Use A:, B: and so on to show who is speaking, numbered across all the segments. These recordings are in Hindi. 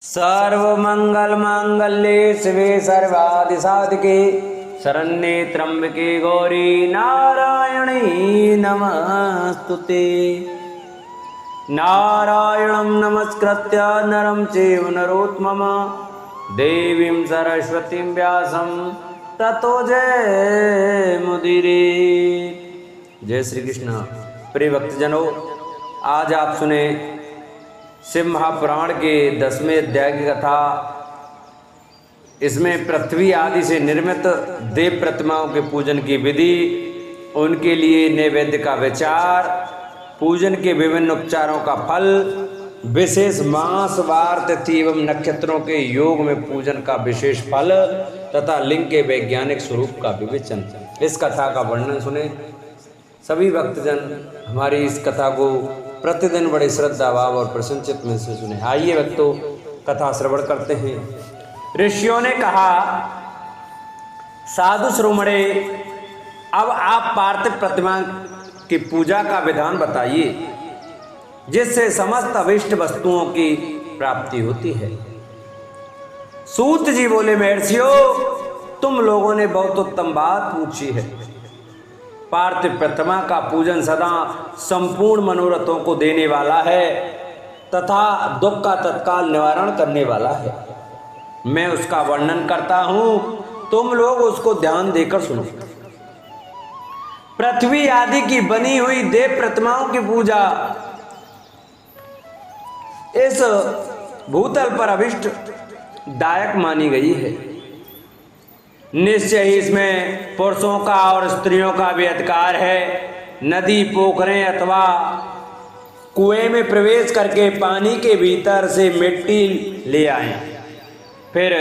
A: सर्वमंगल मांगल्ये शिवे सर्वादि साधिके शरण्ये त्र्यंबके गौरी नारायणी नमस्तुते। नारायणं नमस्कृत्य नरं चैव नरोत्तमं देवीं सरस्वतीं व्यासं ततो जयमुदीरे। जय श्री कृष्ण। प्रिय भक्तजनों, आज आप सुने शिव महापुराण के 10वें अध्याय की कथा। इसमें पृथ्वी आदि से निर्मित देव प्रतिमाओं के पूजन की विधि, उनके लिए नैवेद्य का विचार, पूजन के विभिन्न उपचारों का फल, विशेष मास वार तिथि एवं नक्षत्रों के योग में पूजन का विशेष फल तथा लिंग के वैज्ञानिक स्वरूप का विवेचन। इस कथा का वर्णन सुने। सभी भक्तजन हमारी इस कथा को प्रतिदिन बड़े श्रद्धा भाव और प्रसन्नचित्त में से सुने। आइए भक्तों, कथा श्रवण करते हैं। ऋषियों ने कहा, साधु श्रोमणे, अब आप पार्थिव प्रतिमा की पूजा का विधान बताइए जिससे समस्त अभिष्ट वस्तुओं की प्राप्ति होती है। सूत जी बोले, महर्षियों, तुम लोगों ने बहुत उत्तम बात पूछी है। पार्थिव प्रतिमा का पूजन सदा संपूर्ण मनोरथों को देने वाला है तथा दुख का तत्काल निवारण करने वाला है। मैं उसका वर्णन करता हूं, तुम लोग उसको ध्यान देकर सुनो। पृथ्वी आदि की बनी हुई देव प्रतिमाओं की पूजा इस भूतल पर अभिष्ट दायक मानी गई है। निश्चय ही इसमें पुरुषों का और स्त्रियों का भी अधिकार है। नदी, पोखरें अथवा कुएं में प्रवेश करके पानी के भीतर से मिट्टी ले आएं, फिर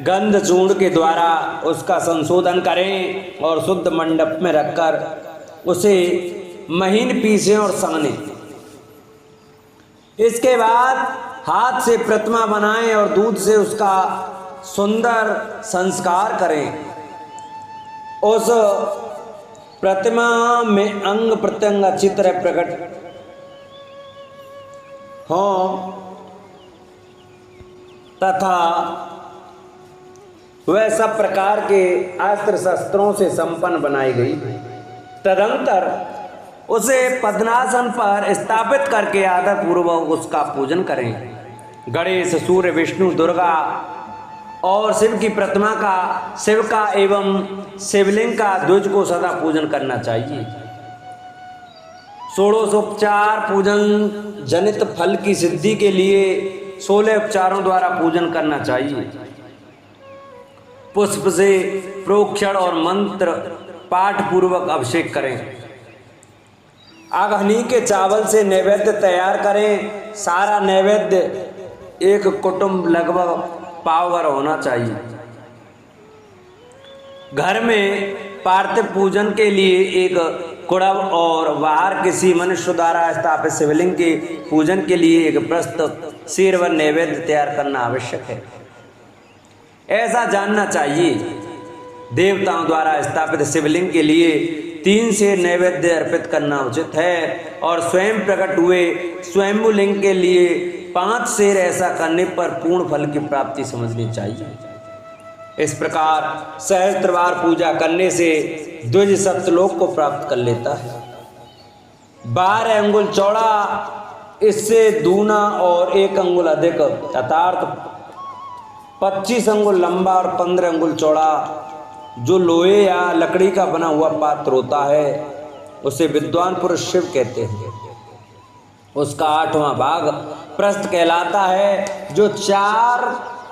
A: गंध चूर्ण के द्वारा उसका संशोधन करें और शुद्ध मंडप में रखकर उसे महीन पीसें और सानें। इसके बाद हाथ से प्रतिमा बनाएं और दूध से उसका सुंदर संस्कार करें। उस प्रतिमा में अंग प्रत्यंग अच्छी तरह प्रकट हो तथा वह सब प्रकार के अस्त्र शस्त्रों से संपन्न बनाई गई। तदंतर उसे पद्मासन पर स्थापित करके आदर पूर्वक उसका पूजन करें। गणेश, सूर्य, विष्णु, दुर्गा और शिव की प्रतिमा का, शिव का एवं शिवलिंग का ध्वज को सदा पूजन करना चाहिए। षोडशोपचार पूजन जनित फल की सिद्धि के लिए 16 उपचारों द्वारा पूजन करना चाहिए। पुष्प से प्रोक्षण और मंत्र पाठ पूर्वक अभिषेक करें। अगहनी के चावल से नैवेद्य तैयार करें। सारा नैवेद्य एक कुटुंब लगभग पाव भर होना चाहिए। घर में पार्थिव पूजन के लिए एक कुड़व और बाहर किसी मनुष्य द्वारा स्थापित शिवलिंग के पूजन के लिए एक प्रस्त शीर व नैवेद्य तैयार करना आवश्यक है। ऐसा जानना चाहिए, देवताओं द्वारा स्थापित शिवलिंग के लिए 3 सेर नैवेद्य अर्पित करना उचित है और स्वयं प्रकट हुए स्वयंभू लिंग के लिए 5 सेर। ऐसा करने पर पूर्ण फल की प्राप्ति समझनी चाहिए। इस प्रकार सहस्त्रवार पूजा करने से द्विज सप्तलोक को प्राप्त कर लेता है। 12 अंगुल चौड़ा, इससे दूना और 1 अंगुल अधिक अर्थात 25 अंगुल लंबा और 15 अंगुल चौड़ा जो लोहे या लकड़ी का बना हुआ पात्र होता है उसे विद्वान पुरुष शिव कहते हैं। उसका 8वां भाग प्रस्थ कहलाता है जो 4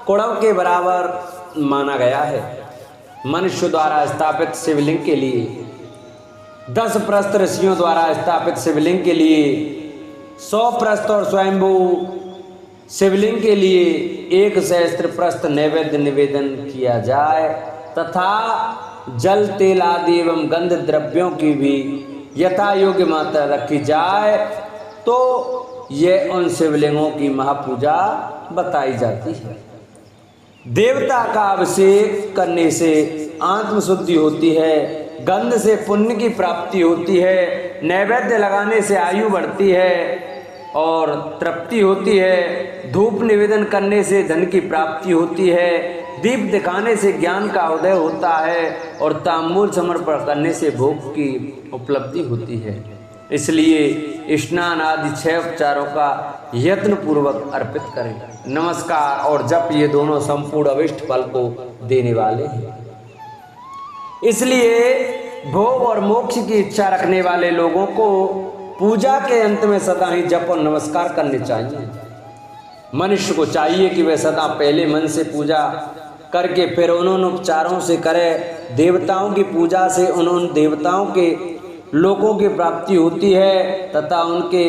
A: कुड़व के बराबर माना गया है। मनुष्य द्वारा स्थापित शिवलिंग के लिए 10 प्रस्थ, ऋषियों द्वारा स्थापित शिवलिंग के लिए 100 प्रस्थ और स्वयंभू शिवलिंग के लिए 1 सहस्त्र प्रस्थ नैवेद्य निवेदन किया जाए तथा जल, तेल आदि एवं गंध द्रव्यों की भी यथा योग्य मात्रा रखी जाए तो ये उन शिवलिंगों की महापूजा बताई जाती है। देवता का अभिषेक करने से आत्मशुद्धि होती है, गंध से पुण्य की प्राप्ति होती है, नैवेद्य लगाने से आयु बढ़ती है, और तृप्ति होती है। धूप निवेदन करने से धन की प्राप्ति होती है। दीप दिखाने से ज्ञान का उदय होता है और तांबूल समर्पण करने से भोग की उपलब्धि होती है। इसलिए स्नान आदि 6 उपचारों का यत्न पूर्वक अर्पित करें। नमस्कार और जप ये दोनों संपूर्ण अभिष्ट फल को देने वाले हैं। इसलिए भोग और मोक्ष की इच्छा रखने वाले लोगों को पूजा के अंत में सदा ही जप और नमस्कार करने चाहिए। मनुष्य को चाहिए कि वह सदा पहले मन से पूजा करके फिर उन उपचारों से करे। देवताओं की पूजा से उन देवताओं के लोकों की प्राप्ति होती है तथा उनके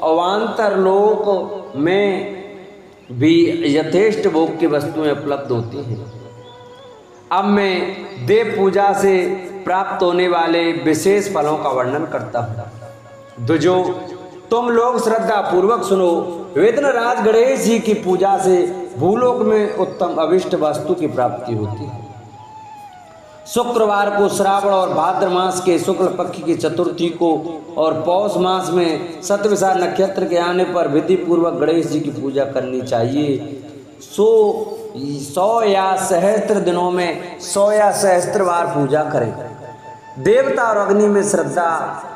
A: अवान्तर लोक में भी यथेष्ट भोग की वस्तुएं उपलब्ध होती हैं। अब मैं देव पूजा से प्राप्त होने वाले विशेष फलों का वर्णन करता हूँ। दुजो तुम लोग श्रद्धा पूर्वक सुनो। वेदनराज गणेश जी की पूजा से भूलोक में उत्तम अभिष्ट वस्तु की प्राप्ति होती है। शुक्रवार को श्रावण और भाद्र मास के शुक्ल पक्ष की चतुर्थी को और पौष मास में सतविशा नक्षत्र के आने पर विधि पूर्वक गणेश जी की पूजा करनी चाहिए। 100 या सहस्त्र दिनों में 100 या सहस्त्र बार पूजा करें। देवता और अग्नि में श्रद्धा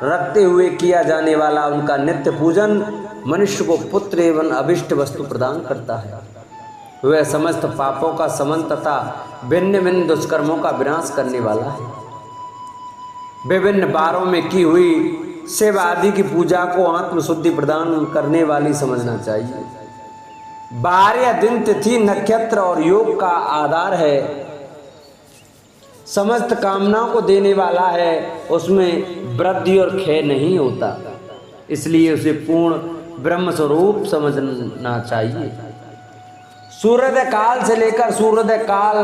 A: रखते हुए किया जाने वाला उनका नित्य पूजन मनुष्य को पुत्र एवं अभिष्ट वस्तु प्रदान करता है। वह समस्त पापों का समन तथा भिन्न भिन्न दुष्कर्मों का विनाश करने वाला है। विभिन्न बारों में की हुई शिव आदि की पूजा को आत्मशुद्धि प्रदान करने वाली समझना चाहिए। बार या दिन, तिथि, नक्षत्र और योग का आधार है। समस्त कामनाओं को देने वाला है। उसमें वृद्धि और क्षय नहीं होता, इसलिए उसे पूर्ण ब्रह्म स्वरूप समझना चाहिए। सूर्योदय काल से लेकर सूर्योदय काल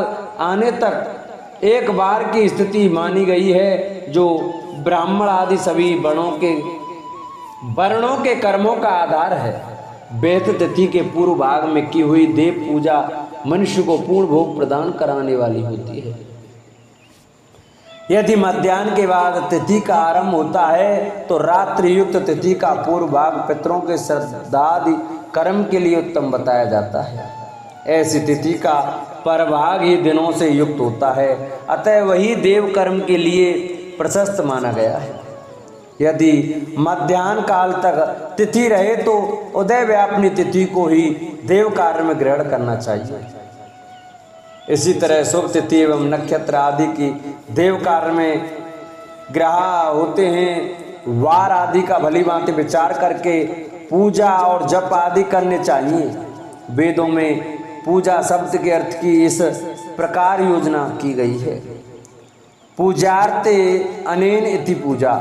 A: आने तक एक बार की स्थिति मानी गई है, जो ब्राह्मण आदि सभी वर्णों के कर्मों का आधार है। बेत तिथि के पूर्व भाग में की हुई देव पूजा मनुष्य को पूर्ण भोग प्रदान कराने वाली होती है। यदि मध्याह्न के बाद तिथि का आरंभ होता है तो रात्रि युक्त तिथि का पूर्व भाग पितरों के श्राद्धादि कर्म के लिए उत्तम बताया जाता है। ऐसी तिथि का परभाग ही दिनों से युक्त होता है, अतः वही देव कर्म के लिए प्रशस्त माना गया है। यदि मध्याह्न काल तक तिथि रहे तो उदय व्यापनी तिथि को ही देव कार्य में ग्रहण करना चाहिए। इसी तरह शुभ तिथि एवं नक्षत्र आदि की देव कार्य में ग्रह होते हैं। वार आदि का भली भांति विचार करके पूजा और जप आदि करने चाहिए। वेदों में पूजा शब्द के अर्थ की इस प्रकार योजना की गई है। पूजार्थे अनेन इति पूजा।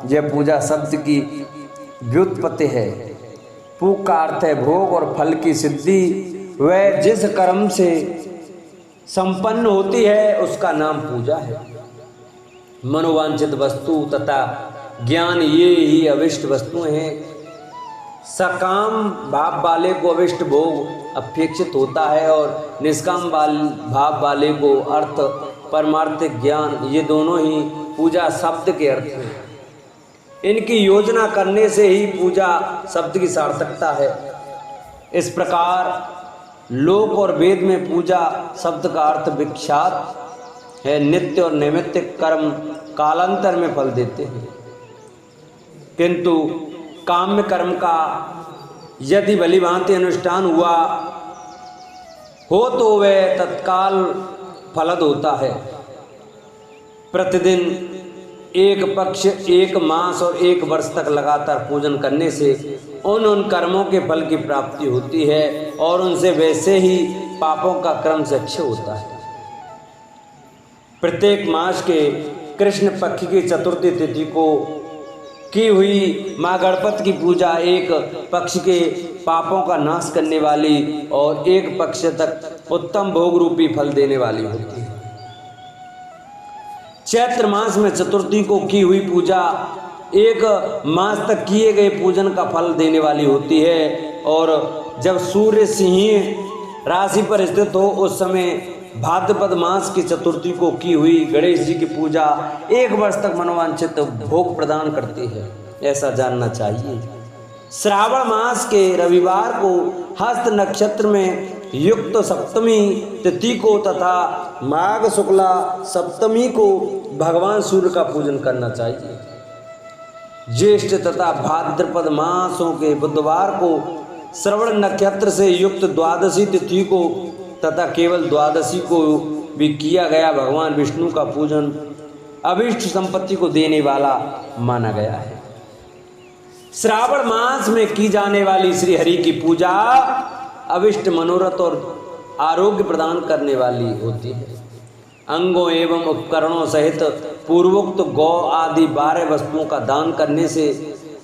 A: यह पूजा शब्द की व्युत्पत्ति है। पू का अर्थ है भोग और फल की सिद्धि। वह जिस कर्म से संपन्न होती है उसका नाम पूजा है। मनोवांछित वस्तु तथा ज्ञान ये ही अभिष्ट वस्तुएं हैं। सकाम भाव वाले को अभिष्ट भोग अपेक्षित होता है और निष्काम भाव वाले को अर्थ परमार्थिक ज्ञान, ये दोनों ही पूजा शब्द के अर्थ हैं। इनकी योजना करने से ही पूजा शब्द की सार्थकता है। इस प्रकार लोक और वेद में पूजा शब्द का अर्थ विख्यात है। नित्य और नैमित्तिक कर्म कालांतर में फल देते हैं, किंतु काम्य कर्म का यदि भलीभांति अनुष्ठान हुआ हो तो वह तत्काल फलद होता है। प्रतिदिन एक पक्ष, एक मास और एक वर्ष तक लगातार पूजन करने से उन कर्मों के फल की प्राप्ति होती है और उनसे वैसे ही पापों का क्रम से अच्छे होता है। प्रत्येक मास के कृष्ण पक्ष की चतुर्थी तिथि को की हुई माँ गणपति की पूजा एक पक्ष के पापों का नाश करने वाली और एक पक्ष तक उत्तम भोग रूपी फल देने वाली होती है। चैत्र मास में चतुर्थी को की हुई पूजा एक मास तक किए गए पूजन का फल देने वाली होती है और जब सूर्य सिंह राशि पर स्थित हो उस समय भाद्रपद मास की चतुर्थी को की हुई गणेश जी की पूजा एक वर्ष तक मनोवांछित भोग प्रदान करती है। ऐसा जानना चाहिए। श्रावण मास के रविवार को हस्त नक्षत्र में युक्त सप्तमी तिथि को तथा माघ शुक्ला सप्तमी को भगवान सूर्य का पूजन करना चाहिए। ज्येष्ठ तथा भाद्रपद मासों के बुधवार को श्रवण नक्षत्र से युक्त द्वादशी तिथि को तथा केवल द्वादशी को भी किया गया भगवान विष्णु का पूजन अभिष्ट संपत्ति को देने वाला माना गया है। श्रावण मास में की जाने वाली श्री हरि की पूजा अभिष्ट मनोरथ और आरोग्य प्रदान करने वाली होती है। अंगों एवं उपकरणों सहित पूर्वोक्त गौ आदि 12 वस्तुओं का दान करने से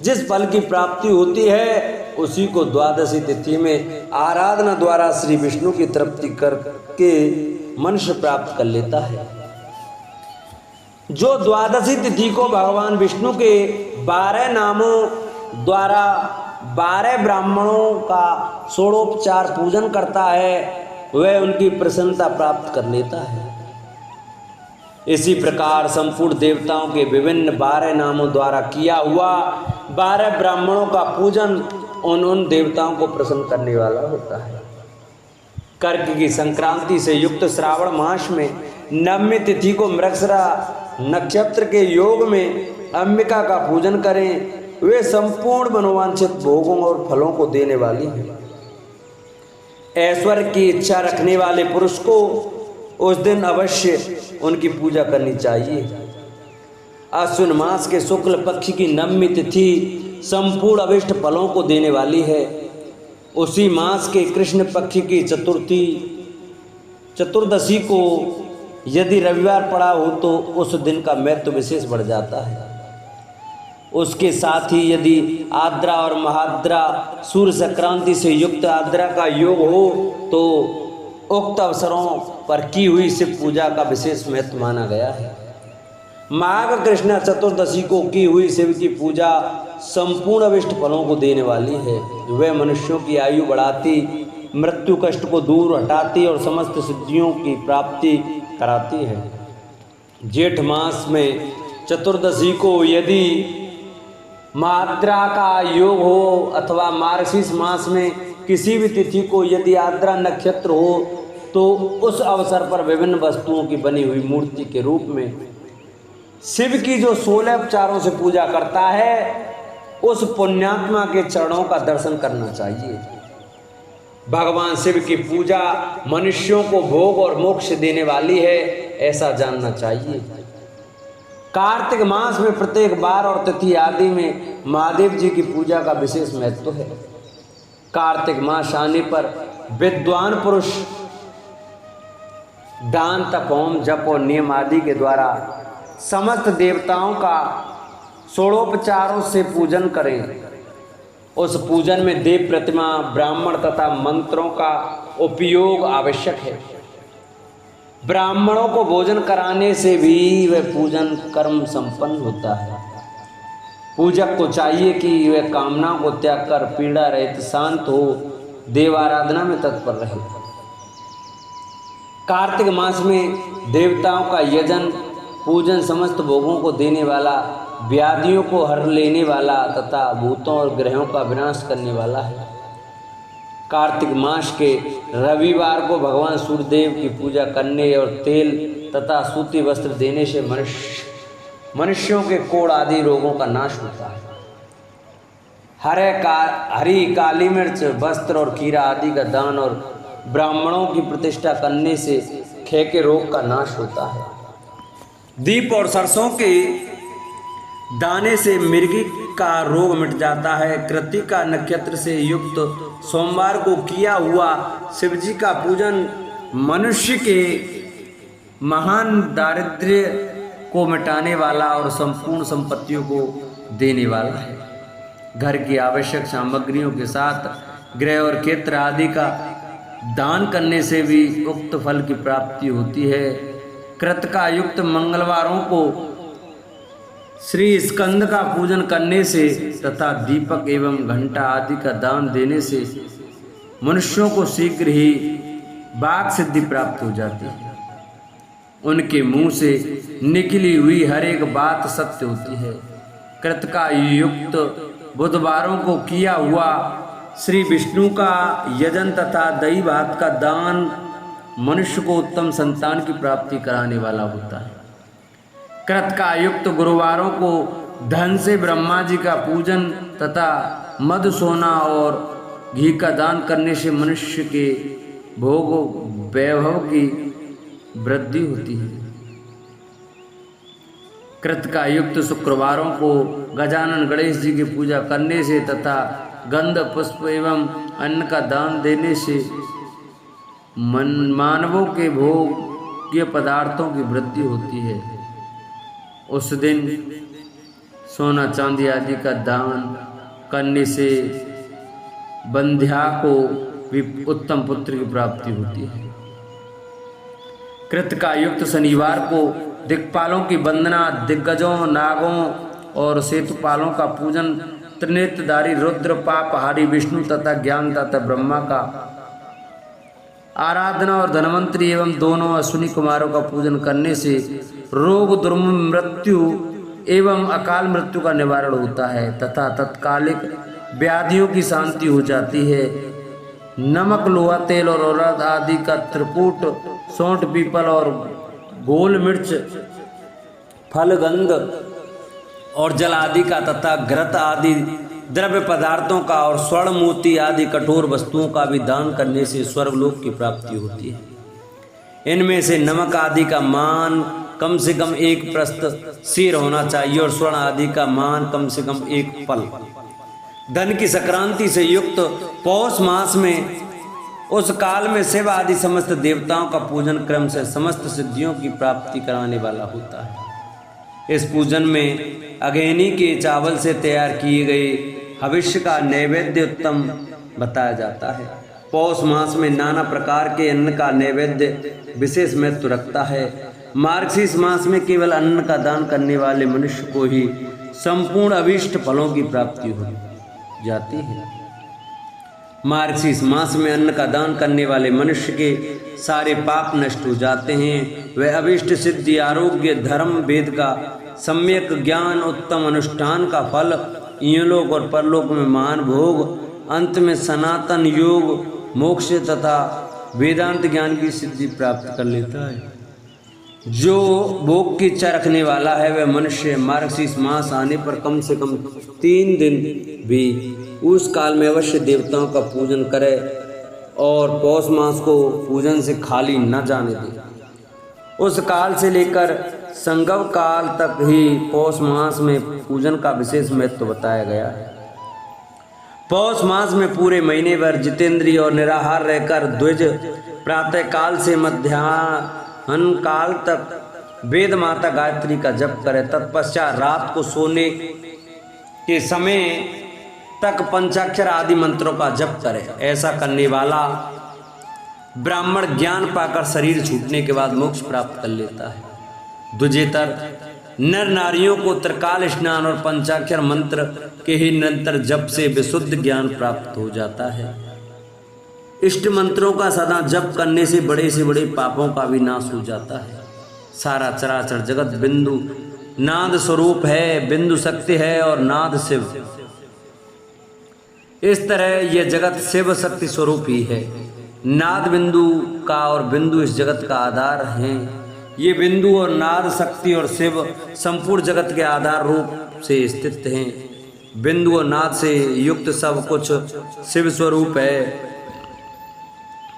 A: जिस फल की प्राप्ति होती है उसी को द्वादशी तिथि में आराधना द्वारा श्री विष्णु की तृप्ति करके मनुष्य प्राप्त कर लेता है। जो द्वादशी तिथि को भगवान विष्णु के 12 नामों द्वारा 12 ब्राह्मणों का षोडोपचार पूजन करता है वह उनकी प्रसन्नता प्राप्त कर लेता है। इसी प्रकार संपूर्ण देवताओं के विभिन्न 12 नामों द्वारा किया हुआ 12 ब्राह्मणों का पूजन उन देवताओं को प्रसन्न करने वाला होता है। कर्क की संक्रांति से युक्त श्रावण मास में नवमी तिथि को मृगशिरा नक्षत्र के योग में अंबिका का पूजन करें। वे संपूर्ण मनोवांछित भोगों और फलों को देने वाली हैं। ऐश्वर्य की इच्छा रखने वाले पुरुष को उस दिन अवश्य उनकी पूजा करनी चाहिए। अश्विन मास के शुक्ल पक्ष की नवमी तिथि संपूर्ण अभिष्ट फलों को देने वाली है। उसी मास के कृष्ण पक्ष की चतुर्दशी को यदि रविवार पड़ा हो तो उस दिन का महत्व विशेष बढ़ जाता है। उसके साथ ही यदि आद्रा और महाद्रा सूर्य संक्रांति से युक्त आद्रा का योग हो तो उक्त अवसरों पर की हुई शिव पूजा का विशेष महत्व माना गया है। माघ कृष्ण चतुर्दशी को की हुई शिव की पूजा संपूर्ण अभिष्ट फलों को देने वाली है। वह मनुष्यों की आयु बढ़ाती, मृत्यु कष्ट को दूर हटाती और समस्त सिद्धियों की प्राप्ति कराती है। जेठ मास में चतुर्दशी को यदि महाद्रा का योग हो अथवा मार्गशीर्ष मास में किसी भी तिथि को यदि आद्रा नक्षत्र हो तो उस अवसर पर विभिन्न वस्तुओं की बनी हुई मूर्ति के रूप में शिव की जो 16 उपचारों से पूजा करता है उस पुण्यात्मा के चरणों का दर्शन करना चाहिए। भगवान शिव की पूजा मनुष्यों को भोग और मोक्ष देने वाली है, ऐसा जानना चाहिए। कार्तिक मास में प्रत्येक बार और तिथि आदि में महादेव जी की पूजा का विशेष महत्व है। कार्तिक मास आने पर विद्वान पुरुष दान, तप, होम, जप और नियम आदि के द्वारा समस्त देवताओं का षोडोपचारों से पूजन करें। उस पूजन में देव प्रतिमा, ब्राह्मण तथा मंत्रों का उपयोग आवश्यक है। ब्राह्मणों को भोजन कराने से भी वह पूजन कर्म संपन्न होता है। पूजक को चाहिए कि वह कामनाओं को त्याग कर पीड़ा रहित शांत हो देव आराधना में तत्पर रहे। कार्तिक मास में देवताओं का यजन पूजन समस्त भोगों को देने वाला, व्याधियों को हर लेने वाला तथा भूतों और ग्रहों का विनाश करने वाला है। कार्तिक मास के रविवार को भगवान सूर्यदेव की पूजा करने और तेल तथा सूती वस्त्र देने से मनुष्यों के कोढ़ आदि रोगों का नाश होता है। हरी काली मिर्च, वस्त्र और खीरा आदि का दान और ब्राह्मणों की प्रतिष्ठा करने से खे के रोग का नाश होता है। दीप और सरसों के दाने से मिर्गी का रोग मिट जाता है। कृत्तिका नक्षत्र से युक्त सोमवार को किया हुआ शिवजी का पूजन मनुष्य के महान दारिद्र्य को मिटाने वाला और संपूर्ण संपत्तियों को देने वाला है। घर की आवश्यक सामग्रियों के साथ गृह और क्षेत्र आदि का दान करने से भी उक्त फल की प्राप्ति होती है। कृत्तिका युक्त मंगलवारों को श्री स्कंद का पूजन करने से तथा दीपक एवं घंटा आदि का दान देने से मनुष्यों को शीघ्र ही वाक सिद्धि प्राप्त हो जाती है। उनके मुंह से निकली हुई हर एक बात सत्य होती है। कृत्तिका युक्त बुधवारों को किया हुआ श्री विष्णु का यजन तथा दही भात का दान मनुष्य को उत्तम संतान की प्राप्ति कराने वाला होता है। कृत का युक्त गुरुवारों को धन से ब्रह्मा जी का पूजन तथा मधु सोना और घी का दान करने से मनुष्य के भोग वैभव की वृद्धि होती है। कृत का युक्त शुक्रवारों को गजानन गणेश जी की पूजा करने से तथा गंध पुष्प एवं अन्न का दान देने से मानवों के भोग्य पदार्थों की वृद्धि होती है। उस दिन सोना चांदी आदि का दान करने से बंध्या को भी उत्तम पुत्र की प्राप्ति होती है। कृत का युक्त शनिवार को दिक्पालों की वंदना, दिग्गजों, नागों और सेतुपालों का पूजन, त्रिनेत्रधारी रुद्र, पापहारी विष्णु तथा ज्ञानदाता ब्रह्मा का आराधना और धनवंतरी एवं दोनों अश्विनी कुमारों का पूजन करने से रोग, दुर्मम, मृत्यु एवं अकाल मृत्यु का निवारण होता है तथा तत्कालिक व्याधियों की शांति हो जाती है। नमक, लोहा, तेल और उड़द आदि का त्रिकूट, सौंठ, पीपल और गोल मिर्च, फल, गंध और जल आदि का तथा घृत आदि द्रव्य पदार्थों का और स्वर्ण, मोती आदि कठोर वस्तुओं का भी दान करने से स्वर्गलोक की प्राप्ति होती है। इनमें से नमक आदि का मान कम से कम 1 प्रस्त सिर होना चाहिए और स्वर्ण आदि का मान कम से कम 1 पल। धन की संक्रांति से युक्त पौष मास में उस काल में शिव आदि समस्त देवताओं का पूजन क्रम से समस्त सिद्धियों की प्राप्ति कराने वाला होता है। इस पूजन में अगेनी के चावल से तैयार किए गए हविष्य का नैवेद्य उत्तम बताया जाता है। पौष मास में नाना प्रकार के अन्न का नैवेद्य विशेष महत्व रखता है। मार्गशीर्ष मास में केवल अन्न का दान करने वाले मनुष्य को ही संपूर्ण अभीष्ट फलों की प्राप्ति हो जाती है। मार्गशीर्ष मास में अन्न का दान करने वाले मनुष्य के सारे पाप नष्ट हो जाते हैं। वह अभीष्ट सिद्धि, आरोग्य, धर्म, वेद का सम्यक ज्ञान, उत्तम अनुष्ठान का फल, इहलोक और परलोक में महान भोग, अंत में सनातन योग, मोक्ष तथा वेदांत ज्ञान की सिद्धि प्राप्त कर लेता है। जो भोग की इच्छा रखने वाला है वह मनुष्य मार्गशीर्ष मास आने पर कम से कम 3 दिन भी उस काल में अवश्य देवताओं का पूजन करे और पौष मास को पूजन से खाली न जाने दे। उस काल से लेकर संगव काल तक ही पौष मास में पूजन का विशेष महत्व बताया गया है। पौष मास में पूरे महीने भर जितेंद्रिय और निराहार रहकर द्विज प्रातः काल से मध्याह्न काल तक वेद माता गायत्री का जप करे। तत्पश्चात रात को सोने के समय तक पंचाक्षर आदि मंत्रों का जप करे। ऐसा करने वाला ब्राह्मण ज्ञान पाकर शरीर छूटने के बाद मोक्ष प्राप्त कर लेता है। द्विजेतर नर नारियों को त्रिकाल स्नान और पंचाक्षर मंत्र के ही निरंतर जप से विशुद्ध ज्ञान प्राप्त हो जाता है। इष्ट मंत्रों का सदा जप करने से बड़े पापों का भी नाश हो जाता है। सारा चराचर जगत बिंदु नाद स्वरूप है, बिंदु शक्ति है और नाद शिव। इस तरह यह जगत शिव शक्ति स्वरूप ही है। नाद बिंदु का और बिंदु इस जगत का आधार हैं। ये बिंदु और नाद शक्ति और शिव संपूर्ण जगत के आधार रूप से स्थित हैं। बिंदु और नाद से युक्त सब कुछ शिव स्वरूप है,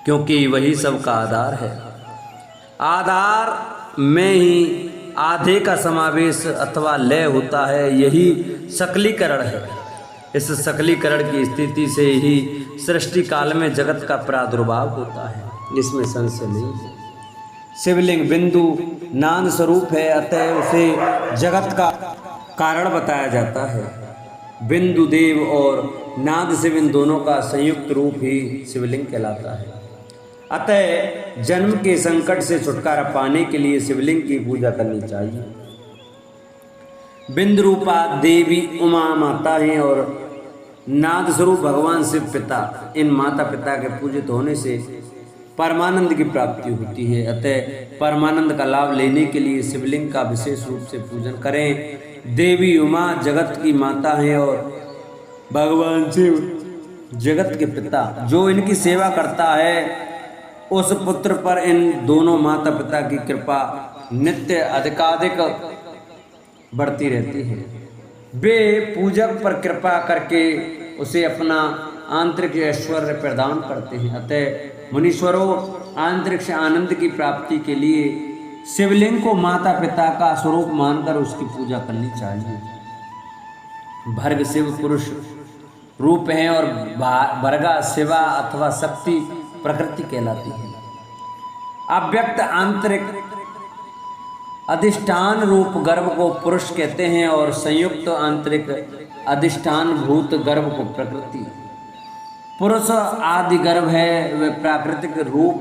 A: क्योंकि वही सब का आधार है। आधार में ही आधे का समावेश अथवा लय होता है, यही सकलीकरण है। इस सकलीकरण की स्थिति से ही सृष्टि काल में जगत का प्रादुर्भाव होता है, इसमें संशय नहीं है। शिवलिंग बिंदु नाद स्वरूप है, अतः उसे जगत का कारण बताया जाता है। बिंदु देव और नाद शिव इन दोनों का संयुक्त रूप ही शिवलिंग कहलाता है। अतः जन्म के संकट से छुटकारा पाने के लिए शिवलिंग की पूजा करनी चाहिए। बिंदु रूपा देवी उमा माता हैं और नाद स्वरूप भगवान शिव पिता। इन माता पिता के पूजित होने से परमानंद की प्राप्ति होती है। अतः परमानंद का लाभ लेने के लिए शिवलिंग का विशेष रूप से पूजन करें। देवी उमा जगत की माता हैं और भगवान शिव जगत के पिता, जो इनकी सेवा करता है उस पुत्र पर इन दोनों माता पिता की कृपा नित्य अधिकाधिक बढ़ती रहती है। वे पूजक पर कृपा करके उसे अपना आंतरिक ऐश्वर्य प्रदान करते हैं। अतः मुनीश्वरों, आंतरिक आनंद की प्राप्ति के लिए शिवलिंग को माता पिता का स्वरूप मानकर उसकी पूजा करनी चाहिए। भर्ग शिव पुरुष रूप हैं और भर्गा शिवा अथवा शक्ति प्रकृति कहलाती है। अव्यक्त आंतरिक अधिष्ठान रूप गर्भ को पुरुष कहते हैं और संयुक्त आंतरिक अधिष्ठान भूत गर्भ को प्रकृति। पुरुष आदि गर्भ है, वह प्राकृतिक रूप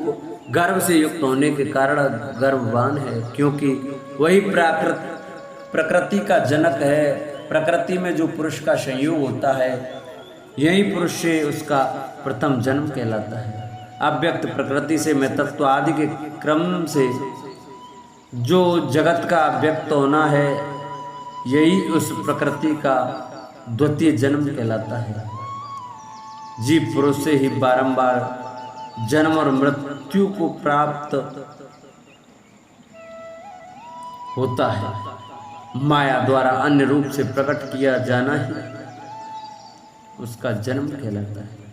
A: गर्भ से युक्त होने के कारण गर्भवान है, क्योंकि वही प्रकृति का जनक है। प्रकृति में जो पुरुष का संयोग होता है, यही पुरुष से उसका प्रथम जन्म कहलाता है। अव्यक्त प्रकृति से मैं तत्व आदि के क्रम से जो जगत का व्यक्त होना है, यही उस प्रकृति का द्वितीय जन्म कहलाता है। जीव पुरुष से ही बारंबार जन्म और मृत्यु को प्राप्त होता है। माया द्वारा अन्य रूप से प्रकट किया जाना ही उसका जन्म कहलाता है।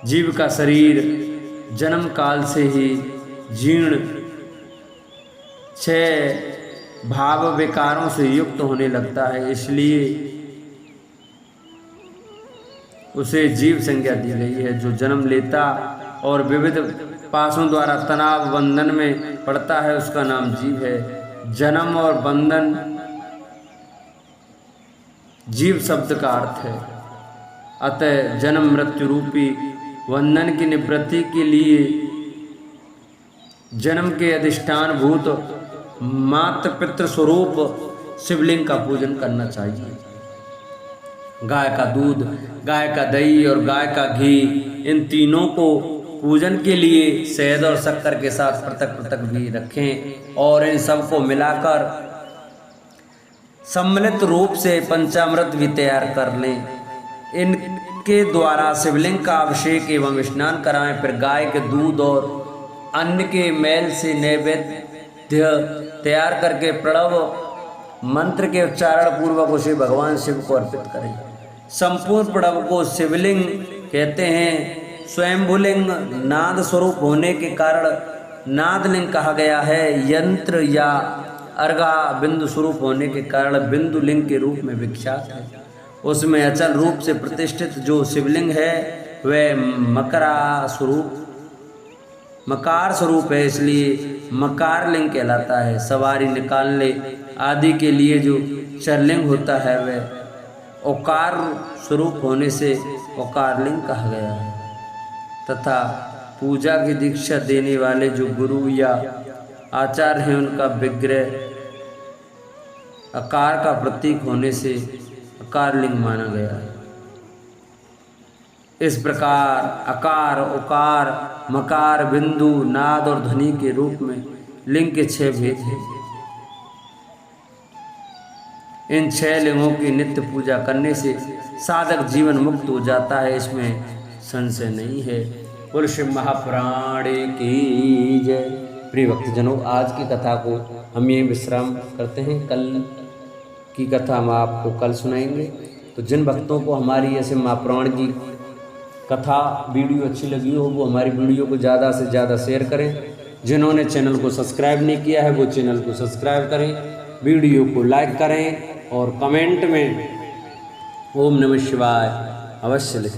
A: जीव का शरीर जन्म काल से ही जीर्ण, छह भाव विकारों से युक्त होने लगता है, इसलिए उसे जीव संज्ञा दी गई है। जो जन्म लेता और विविध पासों द्वारा तनाव बंधन में पड़ता है, उसका नाम जीव है। जन्म और बंधन जीव शब्द का अर्थ है। अतः जन्म मृत्यु रूपी बंधन की निवृत्ति के लिए जन्म के अधिष्ठान भूत मातृ पितृ स्वरूप शिवलिंग का पूजन करना चाहिए। गाय का दूध, गाय का दही और गाय का घी, इन तीनों को पूजन के लिए शहद और शक्कर के साथ पृथक पृथक भी रखें और इन सब को मिलाकर सम्मिलित रूप से पंचामृत भी तैयार कर लें। इनके द्वारा शिवलिंग का अभिषेक एवं स्नान कराएं। फिर गाय के दूध और अन्न के मेल से नैवेद्य तैयार करके प्रणव मंत्र के उच्चारण पूर्वक उसे भगवान शिव को अर्पित करें। संपूर्ण प्रणव को शिवलिंग कहते हैं। स्वयंभुलिंग नाद स्वरूप होने के कारण नादलिंग कहा गया है। यंत्र या अर्घा बिंदु स्वरूप होने के कारण बिंदु लिंग के रूप में विख्यात है। उसमें अचल रूप से प्रतिष्ठित जो शिवलिंग है वह मकार स्वरूप है, इसलिए मकार लिंग कहलाता है। सवारी निकालने आदि के लिए जो चरलिंग होता है वह ओकार स्वरूप होने से ओकार लिंग कहा गया है। तथा पूजा की दीक्षा देने वाले जो गुरु या आचार्य हैं, उनका विग्रह आकार का प्रतीक होने से आकार लिंग माना गया है। इस प्रकार अकार, उकार, मकार, बिंदु, नाद और ध्वनि के रूप में लिंग के 6 भेद हैं। इन 6 लिंगों की नित्य पूजा करने से साधक जीवन मुक्त हो जाता है, इसमें संशय नहीं है। बोल शिव महापुराण की जय। प्रिय भक्तजनों, आज की कथा को हम यहीं विश्राम करते हैं। कल की कथा हम आपको कल सुनाएंगे। तो जिन भक्तों को हमारी ऐसे महापुराण की कथा वीडियो अच्छी लगी हो, वो हमारी वीडियो को ज़्यादा से ज़्यादा शेयर करें। जिन्होंने चैनल को सब्सक्राइब नहीं किया है, वो चैनल को सब्सक्राइब करें, वीडियो को लाइक करें और कमेंट में ओम नमः शिवाय अवश्य लिखें।